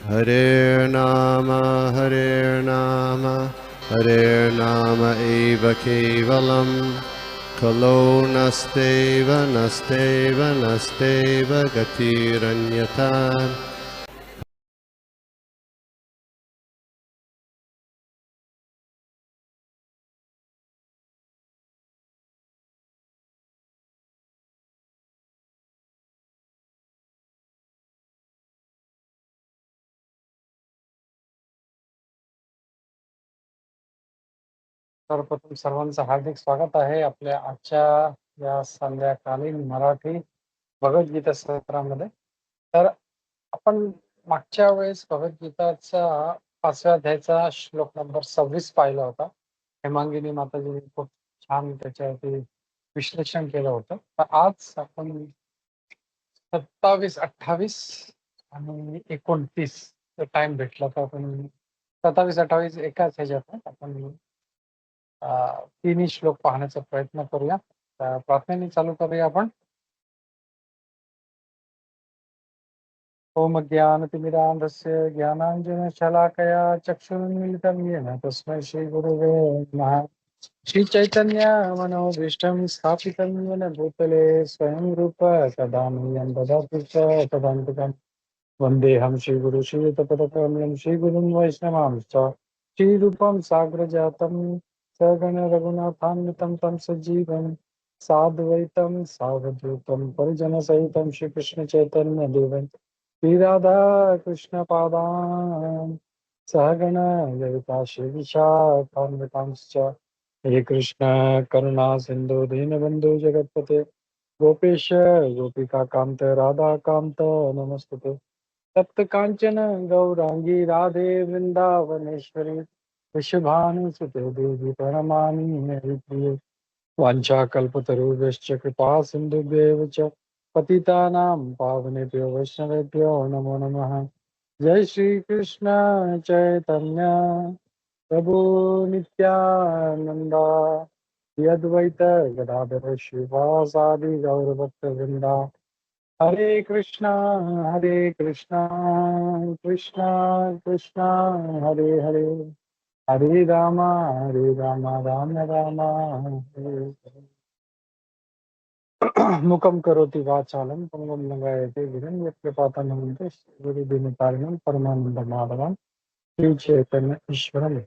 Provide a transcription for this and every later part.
Hare Nama, Hare Nama eva kevalam, Kalo nasteva, nasteva, nasteva gatiranyata. सर्वप्रथम सर्वांचं हार्दिक स्वागत आहे आपल्या आजच्या या संध्याकालीन मराठी भगवद्गीता सत्रामध्ये. तर आपण मागच्या वेळेस भगवद्गीताचा 5व्या अध्यायाचा श्लोक नंबर 26 पाहिला होता. हेमांगिनी माताजींनी खूप छान त्याच्यावरती विश्लेषण केलं होतं. तर आज आपण 27, 28 आणि 29 टाइम भेटला तर आपण 27, 28 एकाच ह्याच्यात आपण तिन्ही श्लोक पाहण्याचा प्रयत्न करूया. प्रार्थनेने चालू करूया आपण. ओम ज्ञानतिमिरान्धस्य ज्ञानाञ्जनशलाकया चक्षुरुन्मीलितं येन तस्मै श्रीगुरुवे नमः. श्रीचैतन्य मनोभीष्टं स्थापितं येन भूतले स्वयं रूप कदा मह्यं ददाति च तदान्तिकम्. वन्देऽहं श्रीगुरु श्रीयुतपदकमलं श्रीगुरुं वैष्णवांश्च श्रीरूपं साग्रजातं सगण रघुनाथान्वितं तं सजीवं साद्वैतं सावधूतं परिजनसहितं श्रीकृष्णचैतन्यदेवं श्रीराधा कृष्णपादान् सहगण ललिता श्रीविशाखान्वितांश्च हे कृष्ण करुणा सिन्धु दीनबन्धु जगत्पते गोपेश गोपिकान्त राधाकान्त नमस्तुते. तप्त कांचन गौरांगी राधे वृंदावनेश्वरी वृषभानुसुते देवी प्रणमामि हरिप्रिये. वाञ्छाकल्पतरुभ्यश्च कृपा सिन्धुभ्येव च पतितानां पावनेभ्यो वैष्णवेभ्यो नमो नमः. जय श्री कृष्ण चैतन्य प्रभु नित्यानंदा श्री अद्वैत गदाधर श्रीवासादि गौरभक्तवृंदा. हरे कृष्णा कृष्णा कृष्णा हरे हरे हरे राम राम राम हरे हरे. मुखम करोति वाचालं पंगुं लंघयते गिरिं यत्कृपातमहं गुरुदिनकारिणं परमानंद माधवं श्री चैतन्य ईश्वरम्.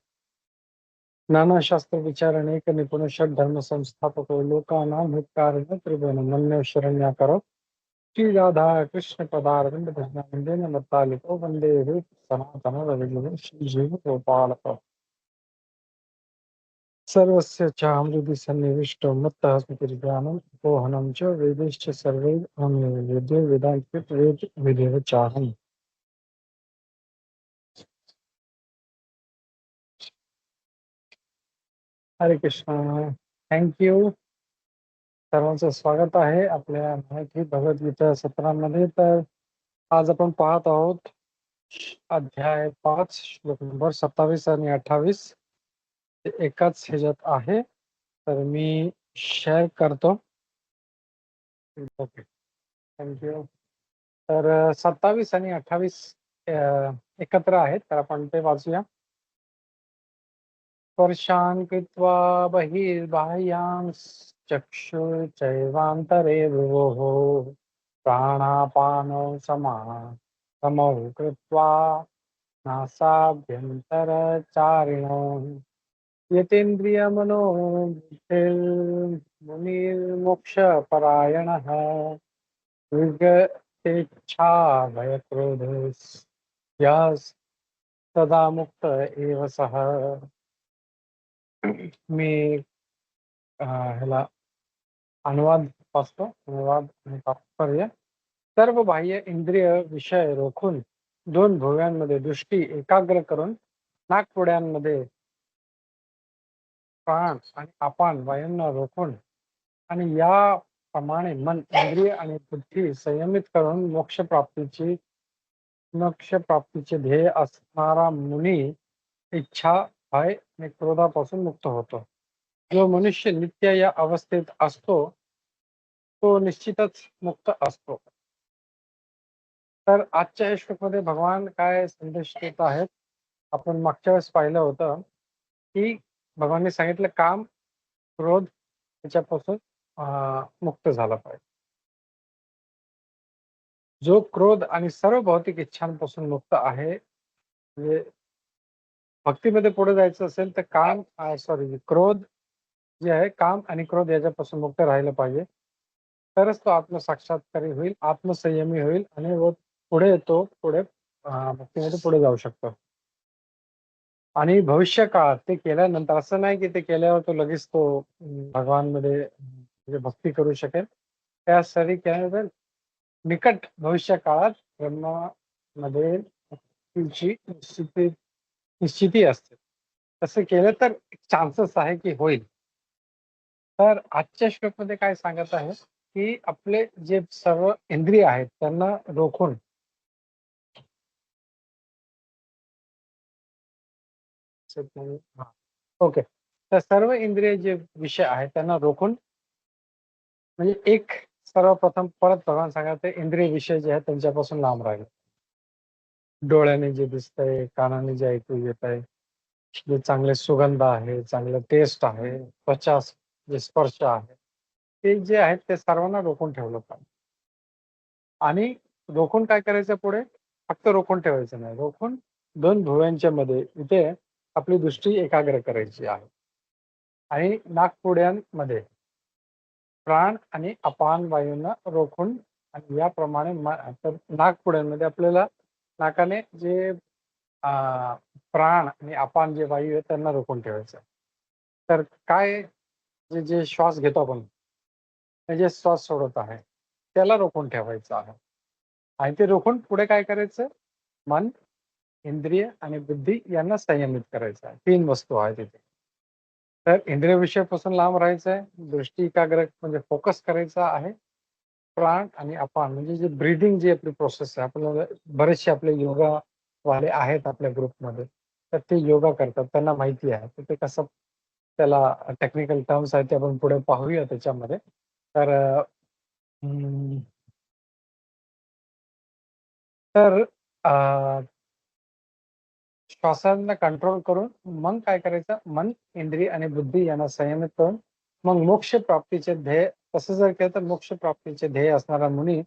नानाशास्त्र विचार अनेक निपुण षड धर्म संस्थापको लोकानां हितकारिणो त्रिभुवन मन्यो शरण्याकरो श्री राधा कृष्ण पदारविंद भजनानंदेन मत्तालिको वंदे रूप सनातन रविंद्र श्री जीव गोपाल सर्वस्य चामृति सन्निविष्टो मत्तः स्मृतिर्ज्ञानं पोहनं च वेदैश्च सर्वैः अहमेव वेद्यो वेदान्तिक वेद विदेव चाहम्. हरे कृष्ण. थँक्यू. सर्वांचं स्वागत आहे आपल्या मराठी भगवद्गीता सत्रामध्ये. तर आज आपण पाहत आहोत अध्याय 5 श्लोक नंबर 27 आणि 28 एकाच ह्याच्यात आहे. तर मी शेअर करतो. Okay, thank you. तर 27 आणि 28 एकत्र आहेत, तर आपण ते वाचूया. स्पर्शान् कृत्वा बहिर्बाह्यां चक्षुर्चैवान्तरे भ्रुवोः प्राणापानौ समौ कृत्वा नासाभ्यन्तरचारिणौ यतेन्द्रियमनो बुद्धिर्मुनिर्मोक्षपरायणः विगतेच्छा भयक्रोधः सदा मुक्त एव सः. मी ह्याला अनुवाद वाचतो. अनुवाद आणि तात्पर्य. सर्व बाह्य इंद्रिय विषय रोखून दोन भुवयांमध्ये दृष्टी एकाग्र करून नाकपुड्यांमध्ये प्राण आणि अपान वायूंना रोखून आणि याप्रमाणे मन इंद्रिय आणि बुद्धी संयमित करून मोक्षप्राप्तीचे ध्येय असणारा मुनी इच्छा भय आणि क्रोधापासून मुक्त होतो. जो मनुष्य नित्य या अवस्थेत असतो तो निश्चितच मुक्त असतो. तर आजच्या या श्लोकमध्ये भगवान काय संदेश देत आहेत? आपण मागच्या वेळेस पाहिलं होतं, की भगवानने सांगितलं काम, क्रोध त्याच्यापासून मुक्त झाला पाहिजे. जो क्रोध आणि सर्व भौतिक इच्छांपासून मुक्त आहे, म्हणजे भक्तीमध्ये पुढे जायचं असेल तर काम क्रोध जे आहे, काम आणि क्रोध याच्यापासून मुक्त राहिलं पाहिजे. तरच तो आत्मसाक्षात्कारी होईल, आत्मसंयमी होईल आणि व पुढे भक्तीमध्ये पुढे जाऊ शकतो. आणि भविष्य काळात ते केल्यानंतर असं नाही की ते केल्यावर तो लगेच तो भगवानमध्ये म्हणजे भक्ती करू शकेल. त्यासाठी केल्यानंतर निकट भविष्य काळात ब्रह्मामध्ये भक्तीची निश्चिती असते. तसं केलं तर चान्सेस आहे की होईल. तर आजच्या श्लोकमध्ये काय सांगत आहे, की आपले जे सर्व इंद्रिय आहेत त्यांना रोखून ओके. तर सर्व इंद्रिय जे विषय आहेत त्यांना रोखून म्हणजे एक सर्वप्रथम परत भगवान सांगते इंद्रिय विषय जे आहेत त्यांच्यापासून लांब राहिले. डोळ्याने जे दिसतंय, कानाने जे ऐकू येत आहे, जे चांगले सुगंध आहे, चांगलं टेस्ट आहे, त्वचा जे स्पर्श आहे, ते जे आहेत ते सर्वांना रोखून ठेवलं पाहिजे. आणि रोखून काय करायचं पुढे? फक्त रोखून ठेवायचं नाही. रोखून 2 भुवयांच्या मध्ये इथे आपली दृष्टी एकाग्र करायची आहे. आणि नाकपुड्यांमध्ये प्राण आणि अपान वायूंना रोखून आणि याप्रमाणे तर नाकपुड्यांमध्ये आपल्याला नाकाने जे प्राण आणि अपान जे वायू आहे त्यांना रोखून ठेवायचं. तर काय जे जे श्वास घेतो आपण, जे श्वास सोडत आहे, त्याला रोखून ठेवायचं आहे. आणि ते रोखून पुढे काय करायचं? मन, इंद्रिय आणि बुद्धी यांना संयमित करायचं आहे. 3 वस्तू आहेत तिथे. तर इंद्रिय विषयापासून लांब राहायचं आहे, दृष्टी एकाग्र म्हणजे फोकस करायचा आहे. प्राण आणि अपान म्हणजे जे ब्रीथिंग जी आपली प्रोसेस आहे, आपल्याला बरेचसे आपले योगा वाले आहेत आपल्या ग्रुपमध्ये. तर ते योगा करतात. त्यांना माहिती आहे. तर ते कसं त्याला टेक्निकल टर्म्स आहेत ते आपण पुढे पाहूया त्याच्यामध्ये. तर अं, तर अ, श्वासांना कंट्रोल करून मग काय करायचं? मन, इंद्रिय आणि बुद्धी यांना संयमित करून मग मोक्ष प्राप्तीचे ध्येय तसं जर केलं तर मोक्ष प्राप्तीचे ध्येय असणारा मुनी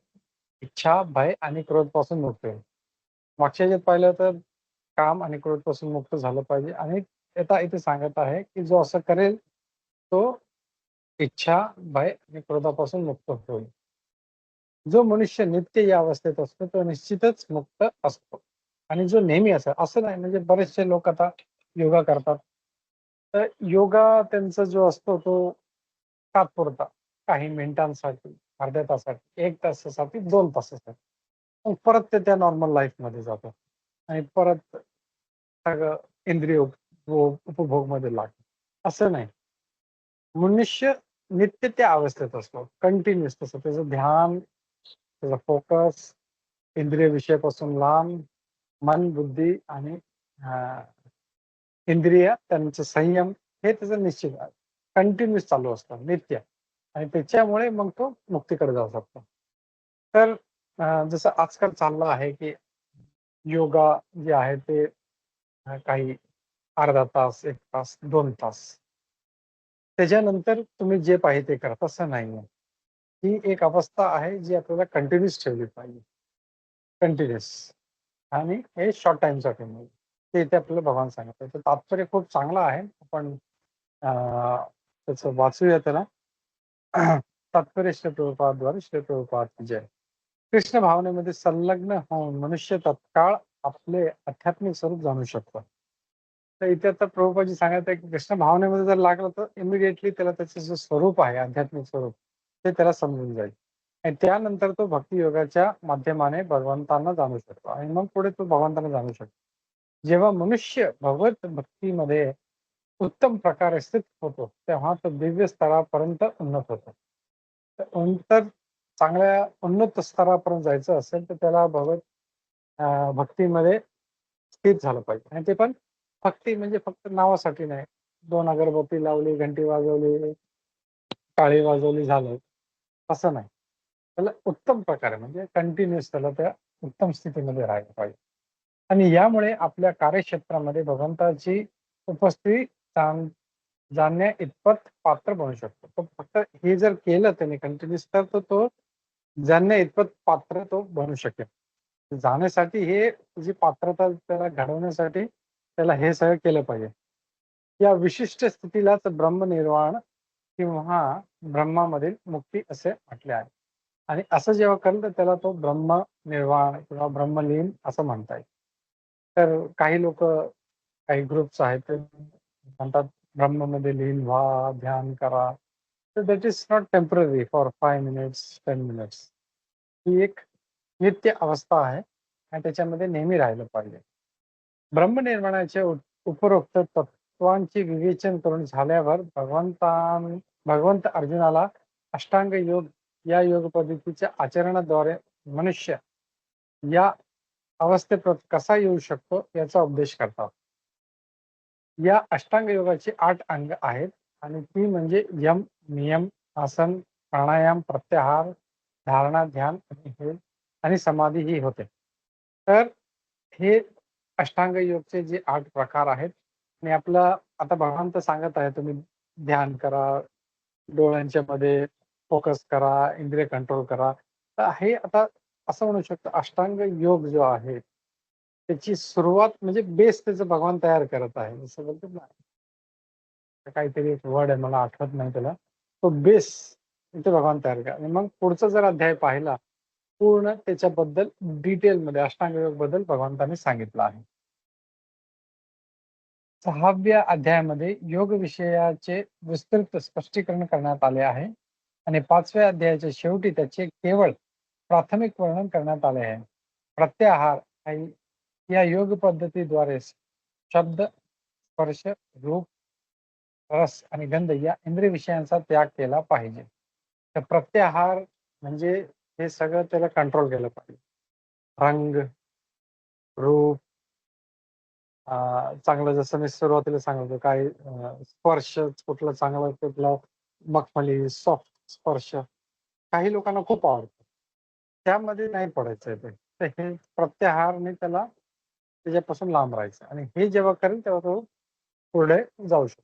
इच्छा, भय आणि क्रोधपासून मुक्त होईल. मागच्या ह्याच्यात पाहिलं तर काम आणि क्रोधपासून मुक्त झालं पाहिजे आणि आता इथे सांगत आहे, की जो असं करेल तो इच्छा, भय आणि क्रोधापासून मुक्त होईल. जो मनुष्य नित्य या अवस्थेत असतो तो निश्चितच मुक्त असतो. आणि जो नेहमी असं नाही म्हणजे बरेचसे लोक आता योगा करतात. तर योगा त्यांचा जो असतो तो तात्पुरता काही मिनिटांसाठी, अर्ध्या तासासाठी, 1 तासासाठी, 2 तासासाठी. मग परत ते त्या नॉर्मल लाईफमध्ये जातात आणि परत सगळं इंद्रिय उपभोगमध्ये लागतं. असं नाही. मनुष्य नित्य त्या अवस्थेत असतो. कंटिन्यूअस तसं त्याचं ध्यान, त्याचा फोकस, इंद्रिय विषयापासून लांब, मन, बुद्धी आणि अ, इंद्रिय त्यांचं संयम हे त्याचं निश्चित आहे. कंटिन्यूअस चालू असतं नित्य आणि त्याच्यामुळे मग तो मुक्तीकडे जाऊ शकतो. तर जसं आजकाल चाललं आहे, की योगा जे आहे ते काही अर्धा तास, 1 तास, 2 तास. त्याच्यानंतर तुम्ही जे पाहिजे ते करा, तसं नाहीये. ही एक अवस्था आहे जी आपल्याला कंटिन्यूअस ठेवली पाहिजे. कंटिन्यूअस आणि हे शॉर्ट टाईमसाठी नाही. ते इथे आपल्याला भगवान सांगत आहे. तर तात्पर्य खूप चांगलं आहे. आपण अ, त्याचं वाचूया त्याला. तात्पर्य श्री प्रभुपादद्वारे श्री प्रभुपाद की जय. कृष्ण भावनेमध्ये संलग्न होऊन मनुष्य तत्काळ आपले आध्यात्मिक स्वरूप जाणू शकतो. तर इथे आता प्रभुपादजी सांगत आहे, की कृष्ण भावनेमध्ये जर लागलं तर इमिडिएटली त्याला त्याचं जे स्वरूप आहे, आध्यात्मिक स्वरूप, ते त्याला समजून जाईल. आणि त्यानंतर तो भक्ती योगाच्या माध्यमाने भगवंतांना जाणू शकतो आणि मग पुढे तो भगवंतांना जाणू शकतो. जेव्हा मनुष्य भगवत भक्तीमध्ये उत्तम प्रकारे स्थित होतो, तेव्हा तो दिव्य स्तरापर्यंत उन्नत होतो. तर चांगल्या उन्नत स्तरापर्यंत जायचं असेल, तर त्याला भक्तीमध्ये स्थित झालं पाहिजे आणि ते पण भक्ती म्हणजे फक्त नावासाठी नाही. 2 अगरबत्ती लावली, घंटी वाजवली, टाळी वाजवली झालं, असं नाही. त्याला उत्तम प्रकारे म्हणजे कंटिन्यूअस त्याला त्या उत्तम स्थितीमध्ये राहायला पाहिजे. आणि यामुळे आपल्या कार्यक्षेत्रामध्ये भगवंताची उपस्थिती जाणण्या इतपत पात्र बनू शकतो. तो फक्त हे जर केलं त्याने कंटिन्यूअस तर तो जाणण्या इतपत पात्र तो बनू शकेल. जाण्यासाठी हे जी पात्रता त्याला घडवण्यासाठी त्याला हे सगळं केलं पाहिजे. या विशिष्ट स्थितीलाच ब्रह्मनिर्वाण किंवा ब्रह्मामधील मुक्ती असे म्हटले आहे. आणि असं जेव्हा करेल तर त्याला तो ब्रह्मनिर्वाण किंवा ब्रह्मलीन असं म्हणता येईल. तर काही लोकं, काही ग्रुप्स आहेत ते म्हणतात ब्रह्ममध्ये लीन व्हा, ध्यान करा. तर that is not temporary for 5 minutes, 10 minutes. ही एक नित्य अवस्था आहे आणि त्याच्यामध्ये नेहमी राहिलं पाहिजे. ब्रह्मनिर्वाणाच्या उपरोक्त तत्वांचे विवेचन करून झाल्यावर भगवंत अर्जुनाला अष्टांग योग या योग पद्धतीच्या आचरणाद्वारे मनुष्य या अवस्थेत कसा येऊ शकतो याचा उपदेश करतात. या अष्टांग योगाची 8 अंग आहेत आणि ती म्हणजे यम, नियम, आसन, प्राणायाम, प्रत्याहार, धारणा, ध्यान आणि समाधी ही होते. तर हे अष्टांग योगचे जे 8 प्रकार आहेत आणि आपलं आता भगवान तर सांगत आहे तुम्ही ध्यान करा, डोळ्यांच्या मध्ये फोकस करा, इंद्रिय कंट्रोल करा. तर हे आता असं म्हणू शकतो अष्टांग योग जो आहे, त्याची सुरुवात म्हणजे बेस त्याचं भगवान तयार करत आहे. जसं बोलतात ना, काहीतरी एक वर्ड आहे मला आठवत नाही त्याला. तो बेस इथे भगवान तयार करा आणि मग पुढचा जर अध्याय पाहिला, पूर्ण त्याच्याबद्दल डिटेलमध्ये अष्टांग योग बद्दल भगवंतांनी सांगितलं आहे. 6व्या अध्यायामध्ये योग विषयाचे विस्तृत स्पष्टीकरण करण्यात आले आहे आणि 5व्या अध्यायाच्या शेवटी त्याचे केवळ प्राथमिक वर्णन करण्यात आले आहे. प्रत्याहार या योग पद्धतीद्वारे शब्द, स्पर्श, रूप, रस आणि गंध या इंद्रिय विषयांचा त्याग केला पाहिजे. तर प्रत्याहार म्हणजे हे सगळं त्याला कंट्रोल केलं पाहिजे. रंग, रूप, चांगलं जसं मी सुरुवातीला सांगितलं काही स्पर्श कुठलं चांगलं कुठलं मखमली, सॉफ्ट स्पर्श काही लोकांना खूप आवडतं. त्यामध्ये नाही पडायचंय ते. तर हे प्रत्याहारने त्याला त्याच्यापासून लांब राहायचं आणि हे जेव्हा करेल तेव्हा तो पुढे जाऊ शकतो.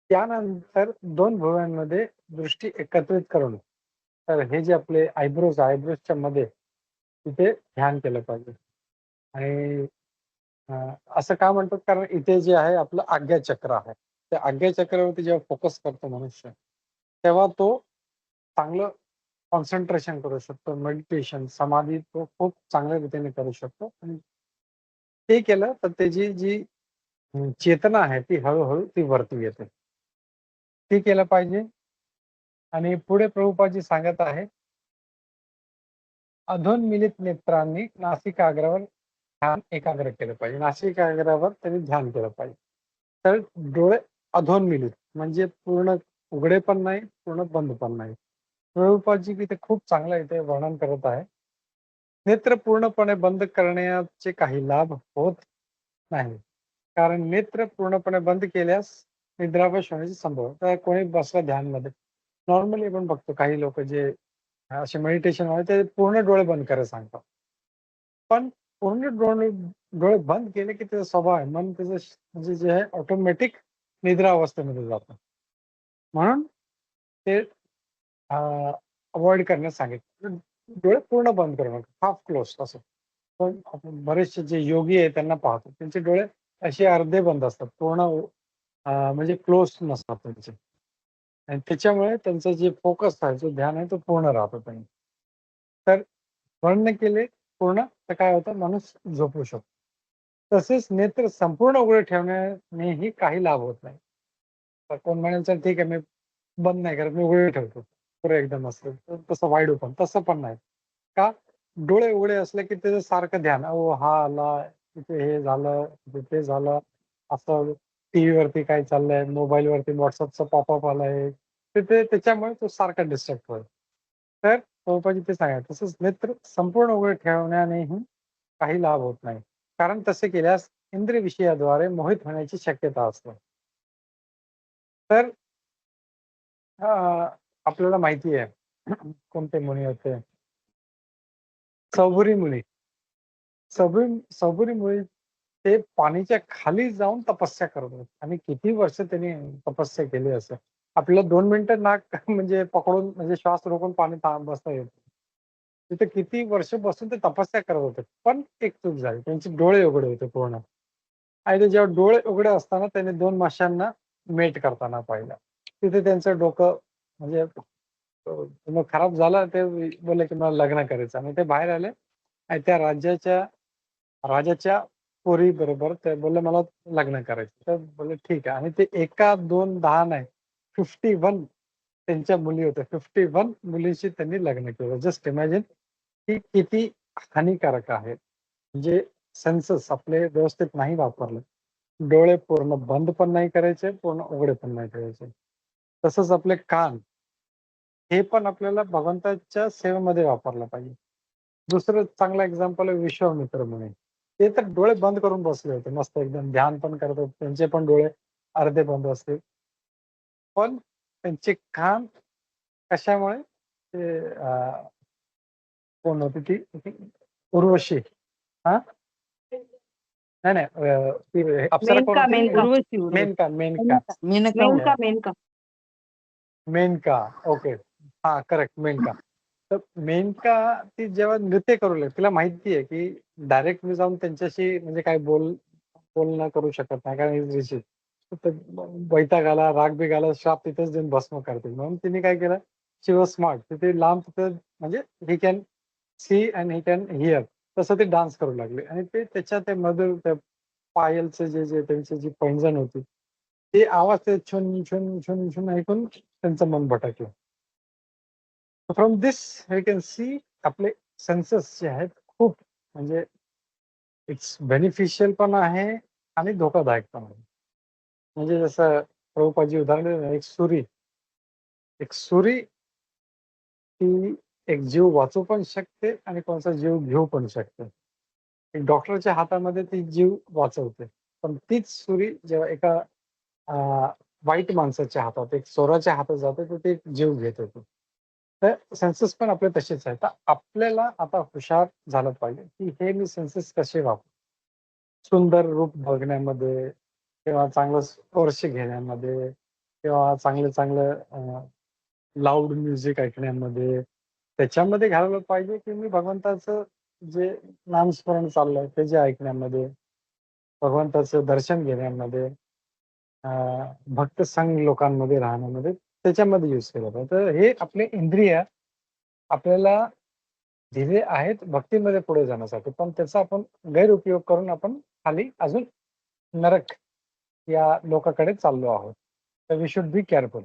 त्यानंतर 2 भुवयांमध्ये दृष्टी एकत्रित करून तर हे जे आपले आयब्रोजच्या मध्ये तिथे ध्यान केलं पाहिजे आणि अ, असं का म्हणतात कारण इथे जे आहे आपलं आज्ञाचक्र आहे. त्या आज्ञाचक्रावरती जेव्हा फोकस करतो मनुष्य, तेव्हा तो चांगलं कॉन्सन्ट्रेशन करू शकतो. मेडिटेशन, समाधी तो खूप चांगल्या रीतीने करू शकतो आणि ते केलं तर त्याची जी चेतना आहे ती हळू ती वरती येते. ते केलं पाहिजे आणि पुढे प्रभुपादजी सांगत आहे, अधोन्मिलित नेत्रांनी नासिकाग्रावर ध्यान एकाग्र केलं पाहिजे. नासिकाग्रावर त्यांनी ध्यान केलं पाहिजे. तर डोळे अधोन्मिलित म्हणजे पूर्ण उघडे पण नाही, पूर्ण बंद पण नाही. प्रभुपादजी इथे खूप चांगलं इथे वर्णन करत आहे. नेत्र पूर्णपणे बंद करण्याचे काही लाभ होत नाही. कारण नेत्र पूर्णपणे बंद केल्यास निद्रावश होण्याची संभव. कोणी बसलं ध्यानमध्ये. नॉर्मली आपण बघतो काही लोक जे असे मेडिटेशन ते पूर्ण डोळे बंद करायला सांगतात. पण पूर्ण डोळे डोळे बंद केले की त्याचा स्वभाव आहे. मन त्याचं म्हणजे जे आहे ऑटोमॅटिक निद्रा अवस्थेमध्ये जातं. म्हणून ते अव्हॉइड करण्यास सांगितलं. डोळे पूर्ण बंद करू नका. हाफ क्लोज असं. पण आपण बरेचसे जे योगी आहेत त्यांना पाहतो. त्यांचे डोळे असे अर्धे बंद असतात. पूर्ण म्हणजे क्लोज नसतात त्यांचे. आणि त्याच्यामुळे त्यांचं जे फोकस आहे, जो ध्यान आहे तो पूर्ण राहतो त्यांनी. तर बंद केले पूर्ण तर काय होतं माणूस झोपू शकतो. तसेच नेत्र संपूर्ण उघडे ठेवण्यानेही काही लाभ होत नाही. तर कोण म्हणेल चल ठीक आहे मी बंद नाही करत, मी उघडे ठेवतो. पुढे एकदम असतं. तसं वाईड ओपन तसं पण नाही. का? डोळे उघडे असले की त्याचं सारखं ध्यान, हा आला, इथे हे झालं, इथे ते झालं, असं टीव्हीवरती काय चाललंय, मोबाईलवरती WhatsAppचा पॉपअप आलाय. ते त्याच्यामुळे तो सारखा डिस्ट्रॅक्ट होईल. तर पप्पाजी ते सांगा तसंच नेत्र संपूर्ण उघडे ठेवण्यानेही काही लाभ होत नाही. कारण तसे केल्यास इंद्रिय विषयाद्वारे मोहित होण्याची शक्यता असते. तर आपल्याला माहिती आहे कोणते मुनी होते. सबुरी मुनी. सबुरी मुनी ते पाणीच्या खाली जाऊन तपस्या करत होते आणि किती वर्ष त्यांनी तपस्या केली असेल. आपल्याला 2 मिनिटं नाक म्हणजे पकडून म्हणजे श्वास रोखून पाणी बसता येत. तिथे किती वर्ष बसून ते तपस्या करत होते. पण एक चूक झाली. त्यांचे डोळे उघडे होते पूर्ण. आणि ते जेव्हा डोळे उघडे असताना त्यांनी 2 माशांना मेट करताना पाहिलं. तिथे त्यांचं डोकं म्हणजे मग खराब झालं. ते बोलले, की मला लग्न करायचं आणि ते बाहेर आले आणि त्या राजाच्या पोरीबरोबर ते बोलले, "मला लग्न करायचं." तर बोलले, "ठीक आहे." आणि ते 1, 2, 10 नाही 51 त्यांच्या मुली होत्या. 51 मुलींशी त्यांनी लग्न केलं. जस्ट इमॅजिन की किती हानिकारक आहे. म्हणजे सेन्सस आपले व्यवस्थित नाही वापरले. डोळे पूर्ण बंद पण नाही करायचे, पूर्ण उघडे पण नाही ठेवायचे. तसंच आपले कान हे पण आपल्याला भगवंताच्या सेवेमध्ये वापरलं पाहिजे. दुसरं चांगलं एक्झाम्पल आहे विश्वामित्र मुनी. ते तर डोळे बंद करून बसले होते. मस्त एकदम ध्यान पण करत होते. त्यांचे पण डोळे अर्धे बंद असतील. पण त्यांचे कान कशामुळे ते कोण होती ती ती उर्वशी. हां? नाही, नाही. ती अप्सरा कोण मेनका, होती? मेनका. उर्वशी, उर्वशी. मेनका, मेनका. मेनका, मेनका मेनका, मेनका. मेनका. ओके. हां, करेक्ट मेनका. तर मेनका ती जेव्हा नृत्य करू लागली, तिला माहिती आहे, की डायरेक्ट मी जाऊन त्यांच्याशी म्हणजे काही बोलणं करू शकत नाही कारण ही ऋषी. तर वैताग आला, राग-बीग आला, श्राप तिथेच देऊन भस्म करतील. म्हणून तिने काय केलं, शी वॉज स्मार्ट. तिथे लांब तिथं म्हणजे he can see and he can hear तसं ते डान्स करू लागले आणि ते त्याच्या ते मधुर त्या पायलचं जे त्यांची जी पैंजण होती, ते आवाज ते छुन, छुन, छुन, छुन ऐकून त्यांचं मन भटकलं. From this we can see आपले सेन्सेस जे आहेत खूप म्हणजे इट्स बेनिफिशियल पण आहे आणि धोकादायक पण आहे. म्हणजे जसं प्रभुपादजी उदाहरण दिलं ना, एक सुरी ती एक जीव वाचवू पण शकते आणि कोणाचा जीव घेऊ पण शकते. एक डॉक्टरच्या हातामध्ये ती जीव वाचवते. पण तीच सुरी जेव्हा एका अ, वाईट माणसाच्या हातात, एक चोराच्या हातात जाते, तर ते जीव घेत होते. तर सेन्सेस पण आपले तसेच आहेत. तर आपल्याला आता हुशार झालं पाहिजे, की हे मी सेन्सेस कसे वापरू? सुंदर रूप बघण्यामध्ये किंवा चांगलं स्पर्श घेण्यामध्ये किंवा चांगलं-चांगलं लाऊड म्युझिक ऐकण्यामध्ये, त्याच्यामध्ये घालवलं पाहिजे, की मी भगवंताचं जे नामस्मरण चाललंय ते जे ऐकण्यामध्ये, भगवंताचं दर्शन घेण्यामध्ये, अ, भक्त संघ लोकांमध्ये राहण्यामध्ये, त्याच्यामध्ये यूज केलं पाहिजे. तर हे आपले इंद्रिय आपल्याला दिले आहेत भक्तीमध्ये पुढे जाण्यासाठी, पण त्याचा आपण गैरउपयोग करून आपण खाली अजून नरक या लोकाकडे चाललो आहोत. तर वी शुड बी केअरफुल.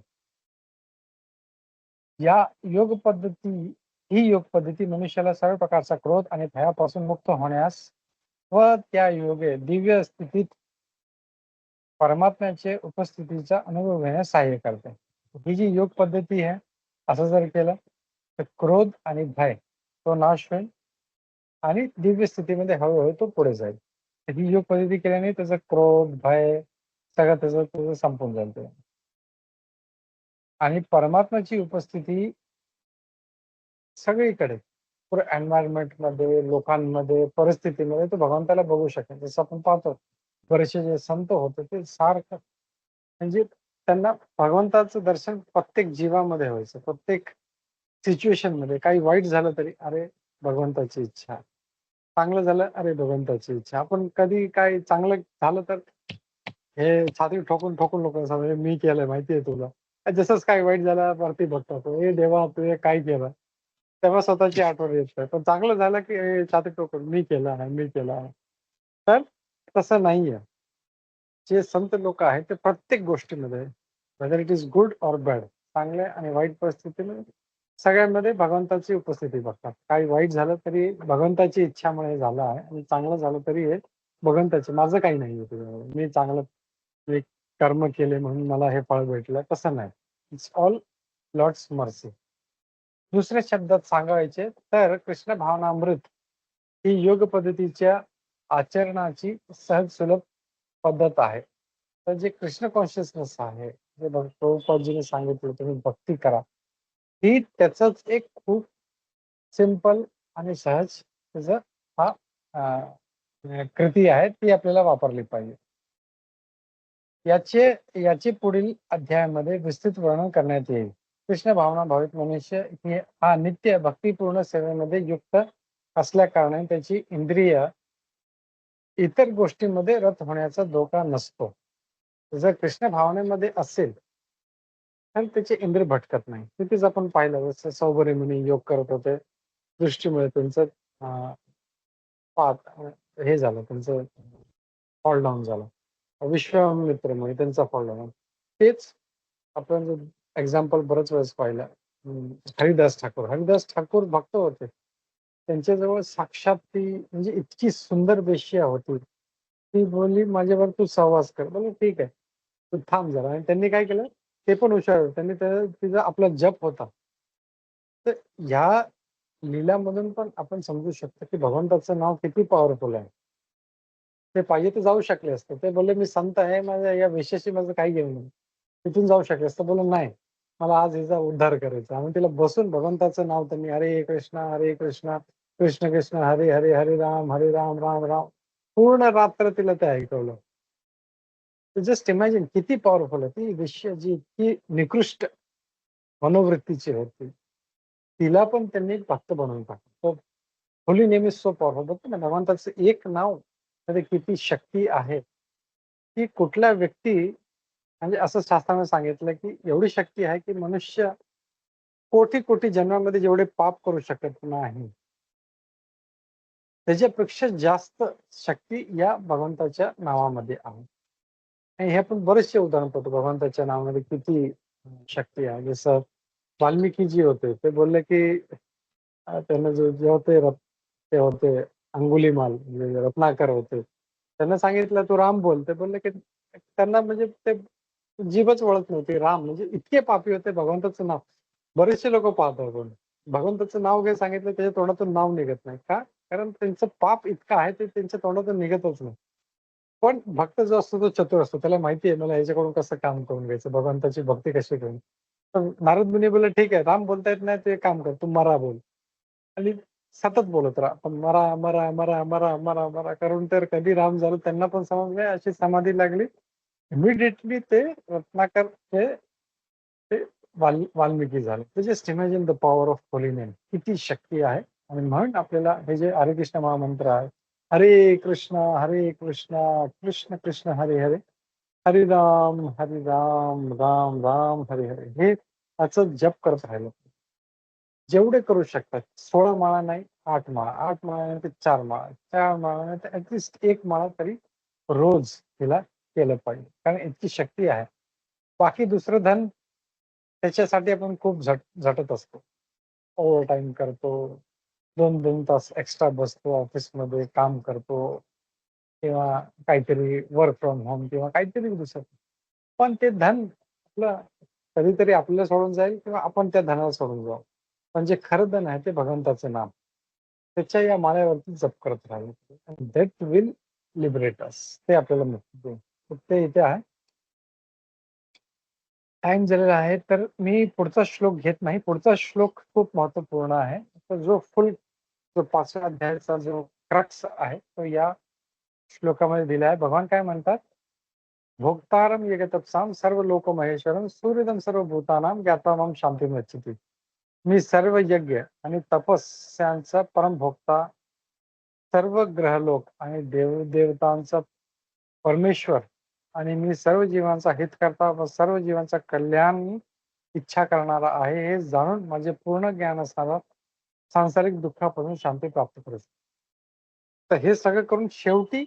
या योग पद्धती ही योग पद्धती मनुष्याला सर्व प्रकारचा क्रोध आणि भयापासून मुक्त होण्यास व त्या योगे दिव्य स्थितीत परमात्म्याच्या उपस्थितीचा अनुभव घेण्यास सहाय्य करते. ही जी योग पद्धती आहे, असं जर केलं तर क्रोध आणि भय तो नाश होईल आणि दिव्य स्थितीमध्ये हळूहळू तो पुढे जाईल. तर ही योग पद्धती केल्याने त्याचं क्रोध, भय सगळं त्याचं संपून जाईल ते. आणि परमात्म्याची उपस्थिती सगळीकडे पुऱ्या एन्व्हायर्नमेंटमध्ये, लोकांमध्ये, परिस्थितीमध्ये तो भगवंताला बघू शकेल. जसं आपण पाहतो बरेचसे जे संत होते ते सारखं म्हणजे त्यांना भगवंताचं दर्शन प्रत्येक जीवामध्ये व्हायचं. प्रत्येक सिच्युएशनमध्ये काही वाईट झालं तरी अरे भगवंताची इच्छा. चांगलं झालं, अरे भगवंताची इच्छा. आपण कधी काही चांगलं झालं तर हे छाती ठोकून लोकं सांगतात, "मी केलंय माहिती आहे तुला." जसंच काही वाईट झालं वरती बघतो, "ए देवा तू हे काय केलं?" तेव्हा स्वतःची आठवण येत नाही. पण चांगलं झालं की छाती ठोकून, "मी केलं आहे, मी केलं आहे." तर तसं नाहीये. जे संत लोकं आहेत ते प्रत्येक गोष्टीमध्ये whether it is good or bad चांगल्या आणि वाईट परिस्थितीमध्ये सगळ्यांमध्ये भगवंताची उपस्थिती बघतात. काही वाईट झालं तरी भगवंताची इच्छामुळे झालं आहे आणि चांगलं झालं तरी हे भगवंताची माझं काही नाहीये त्याच्यामध्ये. मी कर्म केले म्हणून मला हे फळ भेटलं तसं नाही. It's all Lord's mercy. दुसऱ्या शब्दात सांगायचे तर कृष्ण भावनामृत ही योग पद्धतीच्या आचरणाची सहज सुलभ पद्धत आहे. तर जे कृष्ण कॉन्शियसनेस आहे, जे प्रभुपादजींनी सांगितलं तुम्ही भक्ती करा. ही त्याचंच एक खूप सिंपल आणि सहज त्याचं हा कृती आहे ती आपल्याला वापरली पाहिजे. याचे पुढील अध्यायामध्ये विस्तृत वर्णन करण्यात येईल. कृष्ण भावना भावित मनुष्य हा नित्य भक्तिपूर्ण सेवेमध्ये युक्त असल्या कारणाने त्याची इंद्रिय इतर गोष्टींमध्ये रत होण्याचा धोका नसतो. जर कृष्ण भावनेमध्ये असेल तर त्याचे इंद्रिय भटकत नाही. तिथेच आपण पाहिलं जसं सौबरी मुनी योग करत होते. दृष्टीमुळे त्यांचं हे झालं, त्यांचं फॉल डाऊन झालं. विश्वामित्रमुळे त्यांचा फॉल डाऊन. तेच आपण एक्झाम्पल बरेच वेळेस पाहिलं. हरिदास ठाकूर भक्त होते. त्यांच्याजवळ साक्षात ती म्हणजे इतकी सुंदर वेश्या होती. ती बोलली, "माझ्यावर तू सहवास कर." बोललो, "ठीक आहे. तू थांब जरा." आणि त्यांनी काय केलं, ते पण हुशार होते. त्यांनी तिचा आपला जप होता. तर ह्या लीलामधून पण आपण समजू शकतो, की भगवंताचं नाव किती पॉवरफुल आहे. ते पाहिजे तर जाऊ शकले असते. ते बोलले, "मी संत आहे. माझ्या या वेश्याशी माझं काही घेणं नाही." तिथून जाऊ शकले असते. बोललो, "नाही. मला आज हिचा उद्धार करायचा." आणि तिला बसून भगवंताचं नाव त्यांनी हरे कृष्ण, कृष्ण कृष्ण हरे हरे, हरे राम, राम राम. पूर्ण रात्र तिला ते ऐकवलं. जस्ट इमॅजिन किती पॉवरफुल आहे. ती वेश्या जी इतकी निकृष्ट मनोवृत्तीची होती. तिला पण त्यांनी भक्त बनवून टाकलं. तो holy name is so powerful. बघतो ना भगवंताचं एक नाव मध्ये किती शक्ती आहे. की कुठल्या व्यक्ती म्हणजे असं शास्त्राने सांगितलं, की एवढी शक्ती आहे, की मनुष्य कोटी-कोटी जन्मामध्ये जेवढे पाप करू शकत नाही, त्याच्यापेक्षा जास्त शक्ती या भगवंताच्या नावामध्ये आहे. आणि हे आपण बरेचसे उदाहरण पाहतो. भगवंताच्या नावामध्ये किती शक्ती आहे. जसं वाल्मिकीजी होते. ते बोलले, की त्यांना जेव्हा ते होते अंगुलीमाल म्हणजे रत्नाकर होते. त्यांना सांगितलं, "तू राम बोल." ते बोलले, की त्यांना म्हणजे ते जीभच वळत नव्हती. राम म्हणजे इतके पापी होते भगवंताचं नाव. बरेचसे लोकं पाहतात पण भगवंताचं नाव काही सांगितलं त्याच्या तोंडातून नाव निघत नाही. का? कारण त्यांचं पाप इतकं आहे ते त्यांच्या तोंडातून निघतच नाही. पण भक्त जो असतो तो चतुर असतो. त्याला माहिती आहे मला ह्याच्याकडून कसं काम करून घ्यायचं, भगवंताची भक्ती कशी करून. तर नारद मुनी बोलले, "ठीक आहे, राम बोलता येत नाही ते काम कर, तू मरा बोल." आणि सतत बोलत राहा. पण मरा, मरा, मरा, मरा, मरा, मरा करून तर कधी राम झालं त्यांना पण समजलं अशी समाधी लागली. इमिडिएटली ते रत्नाकर हे ते वाल्मिकी झाले. तर just imagine the power of holy name. किती शक्ती आहे आणि म्हणून आपल्याला हे जे हरे कृष्ण महामंत्र आहे. हरे कृष्ण, कृष्ण कृष्ण हरे हरे, हरे राम, राम राम हरे हरे. हे याचं जप करत राहिलं. जेवढे करू शकतात. 16 माळा नाही, 8 माळा, 8 माळा नाही तर 4 माळा, 4 माळा नाही तर ॲटलीस्ट 1 माळा तरी रोज तिला केलं पाहिजे. कारण इतकी शक्ती आहे. बाकी दुसरं धन त्याच्यासाठी आपण खूप झटत असतो. ओव्हरटाईम करतो. 2-2 तास एक्स्ट्रा बसतो ऑफिसमध्ये काम करतो किंवा काहीतरी वर्क फ्रॉम होम किंवा काहीतरी दुसरं. पण ते धन आपलं कधीतरी आपल्याला सोडून जाईल किंवा आपण त्या धनाला सोडून जाऊ. पण जे खरं धन आहे ते भगवंताचं नाम. त्याच्या या माळ्यावरती जप करत राहायचं. दॅट विल लिबरेट अस. ते आपल्याला मुक्ती देईल. तर ते इथे आहे. टाईम झालेला आहे, तर मी पुढचा श्लोक घेत नाही. पुढचा श्लोक खूप महत्त्वपूर्ण आहे. तर जो 5व्या अध्यायाचा जो क्रक्स आहे, तो या श्लोकामध्ये दिला आहे. भगवान काय म्हणतात? "भोक्तारं यगतप्सां सर्व महेश्वरम सूर्यदं सर्वभूतानां ज्ञात्वा मां शान्तिमच्युती." मी सर्व यज्ञ आणि तपस्यांचा परमभोक्ता, सर्व ग्रहलोक आणि देवदेवतांचा परमेश्वर आणि मी सर्व जीवांचा हित करता व सर्व जीवांचा कल्याण इच्छा करणारा आहे, हे जाणून माझे पूर्ण ज्ञान असणारा सांसारिक दुःखापासून शांती प्राप्त करू शकतो. तर हे सगळं करून शेवटी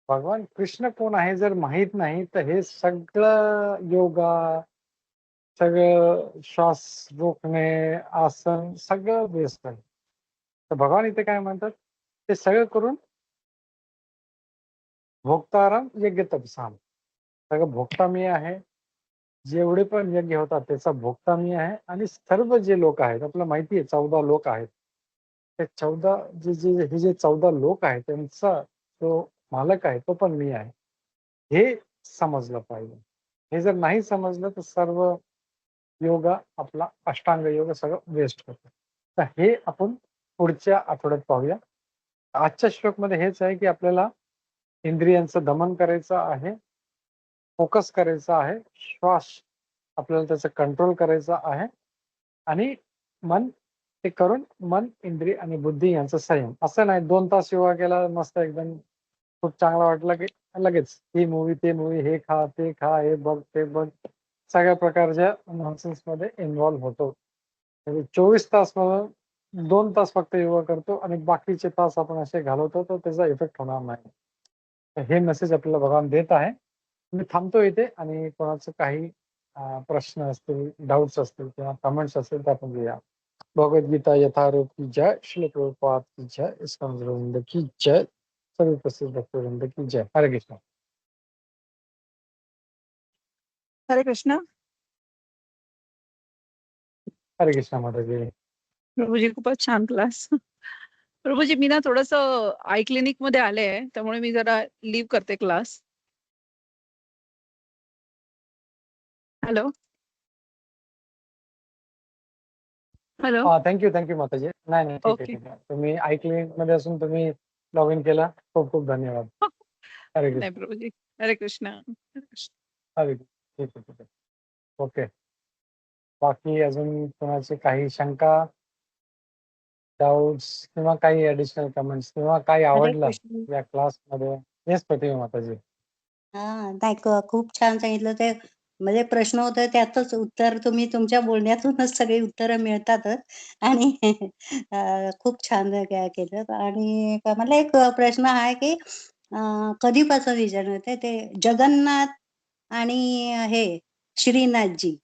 भगवान कृष्ण कोण आहे जर माहीत नाही, तर हे सगळं योगा, सगळं श्वास रोखणे, आसन सगळं वेस्ट आहे. तर भगवान इथे काय म्हणतात? ते सगळं करून भोक्ताराम यज्ञ तपसाम. सगळं भोगता मी आहे. जेवढे पण यज्ञ होतात त्याचा भोगता मी आहे आणि सर्व जे लोक आहेत आपल्याला माहिती आहे 14 लोक आहेत. ते 14 जे 14 लोक आहेत त्यांचा जो मालक आहे तो पण मी आहे. हे समजलं पाहिजे. हे जर नाही समजलं तर सर्व योगा आपला अष्टांग योग सगळं वेस्ट होतं. तर हे आपण पुढच्या आठवड्यात पाहूया. आजच्या श्लोकमध्ये हेच आहे की आपल्याला इंद्रियांचं दमन करायचं आहे, फोकस करायचा आहे, श्वास आपल्याला त्याचं कंट्रोल करायचं आहे आणि मन ते करून मन, इंद्रिय आणि बुद्धी यांचं संयम. असं नाही 2 तास योगा केला मस्त एकदम खूप चांगला वाटला की लगेच ही मूव्ही, ते मूव्ही, हे खा, ते खा, हे बघ, ते बघ. सगळ्या प्रकारच्या नॉनसेन्समध्ये इन्व्हॉल्व होतो. म्हणजे 24 तास मधून 2 तास फक्त योगा करतो आणि बाकीचे तास आपण असे घालवतो, तर त्याचा इफेक्ट होणार नाही. तर हे मेसेज आपल्याला भगवान देत आहे. मी थांबतो इथे आणि कोणाचं काही प्रश्न असतील, डाउट्स असतील किंवा कमेंट्स असतील तर आपण घेऊया. भगवद्गीता यथारूप की जय, श्रील प्रभुपाद की जय, इस्कॉन वृंद की जय, सभी उपस्थित भक्तवृंद की जय. हरे कृष्ण. हरे कृष्ण. हरे कृष्ण माताजी. प्रभूजी खूपच छान क्लास. प्रभूजी मी ना थोडंसं आय क्लिनिक मध्ये आले आहे, त्यामुळे मी जरा लीव्ह करते क्लास. हॅलो. हॅलो. थँक्यू माताजी. नाही ठीक ओके. आहे. तुम्ही आय क्लिनिक मध्ये असून तुम्ही लॉग इन केला. खूप खूप धन्यवाद. हरे नाही कृष्ण. प्रभूजी. हरे कृष्ण. हरे कृष्ण. हरे कृष्ण. ठीक आहे. ओके. बाकी अजून कोणाची काही शंका, डाउट्स किंवा काही ऍडिशनल कमेंट्स किंवा काही हरे आवडलं कृष्ण. या क्लासमध्ये? येस प्रतिमा माताजी. नाही खूप छान सांगितलं ते. म्हणजे प्रश्न होता त्यातच उत्तर तुम्ही तुमच्या बोलण्यातूनच सगळी उत्तरं मिळतातच आणि खूप छान केलं आणि मला एक प्रश्न आहे की कधीपासून विचारलं होते ते जगन्नाथ आणि हे श्रीनाथजी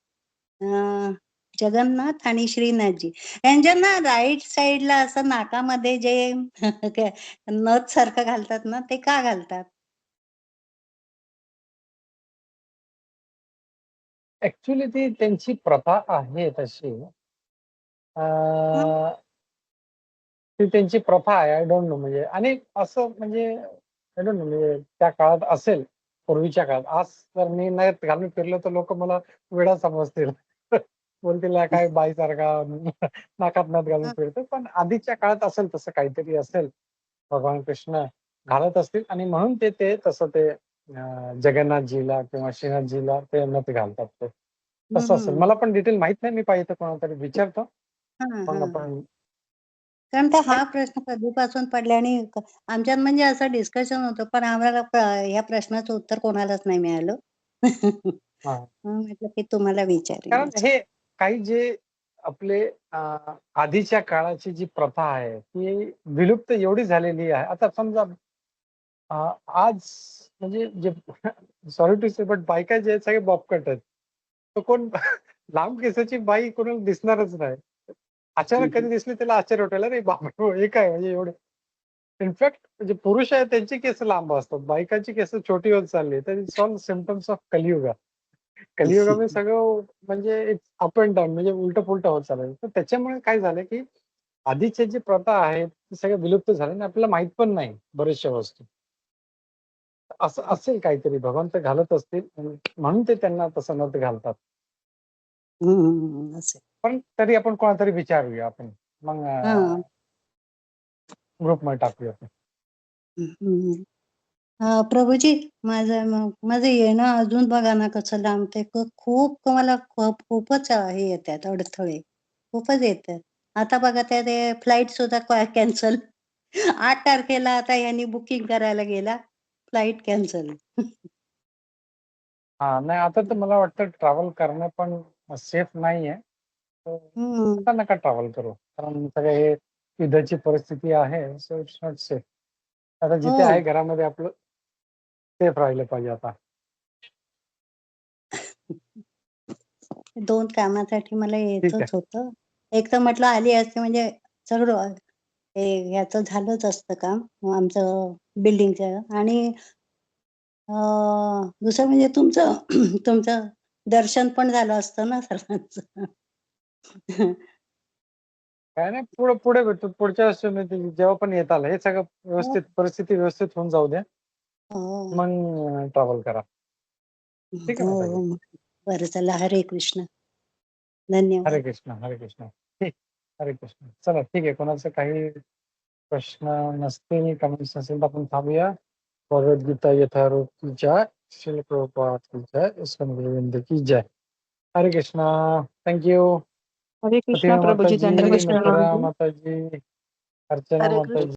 जगन्नाथ आणि श्रीनाथजी यांच्या ना राईट साईडला असं नाकामध्ये जे नथ सारखं घालतात ना ते का घालतात? ऍक्च्युली ती त्यांची प्रथा आहे तशी. हं. ती त्यांची प्रथा आहे. आय डोंट नो म्हणजे आणि असं म्हणजे आय डोंट नो म्हणजे त्या काळात असेल, पूर्वीच्या काळात. आज जर मी नथ घालून फिरलो तर लोक मला वेडा समजतील. बोलतील "हा काय बाईसारखा नाकात नथ घालून हं. फिरतो." पण आधीच्या काळात असेल तसं काहीतरी असेल. भगवान कृष्ण घालत असतील आणि म्हणून ते ते तसं ते जगन्नाथजीला किंवा श्रीनाथजीला ते नथ घालतात ते. तसं असेल. हं. मला पण डिटेल माहित नाही. मी पाहिजे तर कोणाला विचारतो. हां, मग हां. आपण कारण का पण हा प्रश्न कधीपासून पडला आणि आमच्यात म्हणजे असं डिस्कशन होतं, पण आम्हाला ह्या प्रश्नाचं उत्तर कोणालाच नाही मिळालं. हां. म्हणून म्हटलं की तुम्हाला कारण विचारेनच. हे काही जे आपले आधीच्या काळाची जी प्रथा आहे, ती विलुप्त एवढी झालेली आहे. आता समजा आज म्हणजे जे सॉरी टू से बट बायका जे आहेत सगळे बॉब कट आहेत. तर कोण लांब केसाची बाई कोणाला दिसणारच नाही. हं, अचानक हं. कधी दिसली त्याला आश्चर्य वाटेल, "अरे बापरे! हे काय म्हणजे एवढे" इनफॅक्ट म्हणजे पुरुष आहेत त्यांची केस लांब असतात. बायकांची केस छोटी होत चालली. तर it's all symptoms of Kaliyuga. कलियुगामध्ये सगळं म्हणजे इट्स अप अँड डाउन म्हणजे उलटं-पुलटं होत चाललंय. तर त्याच्यामुळे काय झालं, की आधीच्या जी प्रथा आहेत, ती सगळ्या विलुप्त झाल्या आणि आपल्याला माहीत पण नाही बऱ्याचशा वस्तू. असं असेल काहीतरी भगवान तर घालत असतील आणि म्हणून ते त्यांना तसं नथ घालतात. असेल. पण तरी आपण कोणाला तरी विचारूया आपण. मग हां. ग्रुपमध्ये टाकूया आपण. हं, प्रभूजी माझं येणं अजून बघा ना कसं लांबतंय. खूप मला खूपच हे येतात अडथळे. खूपच येतात. आता बघा ते फ्लाइट सुद्धा कॅन्सल. 8 तारखेला आता यांनी बुकिंग करायला गेला. Flight cancel. हां, नाही आता तर मला वाटतं ट्रॅव्हल करणं पण सेफ नाहीये. तर हं. आता नका ट्रॅव्हल करू. कारण सगळं हे युद्धाची परिस्थिती आहे. So it's not safe. आता जिथे आहे हो. घरामध्ये आपलं सेफ राहिलं पाहिजे आता. 2 कामासाठी मला ठीक यायचंच आहे. होतं. एक तर म्हटलं आली असते म्हणजे सगळं हे ह्याचं झालंच असतं काम आमचं बिल्डिंगचं आणि दुसरं म्हणजे तुमचं तुमचं दर्शन पण झालं असतं ना सर्वांचं. काय नाही पुढे पुढे भेटू. पुढच्या वर्षी म्हणजे जेव्हा पण येताल हे सगळं हो, व्यवस्थित परिस्थिती व्यवस्थित होऊन जाऊ द्या. हो. मग ट्रॅव्हल करा. ठीक आहे हो, माताजी. हो. बरं चला हरे कृष्ण. धन्यवाद. हरे कृष्ण, हरे कृष्ण. ठीक. हरे कृष्ण. चला ठीक आहे. कोणाचं काही प्रश्न नसतील, कमेंट्स नसेल तर आपण थांबूया. भगवद्गीता यथारूप की जय. श्रील प्रभुपाद की जय. इस्कॉन गोविंद की जय. हरे कृष्णा. थँक्यू. हरे कृष्णा प्रतिमा प्रभुजी, माताजी, धन्यवाद. मथुरा माताजी, अर्चना हरे माताजी.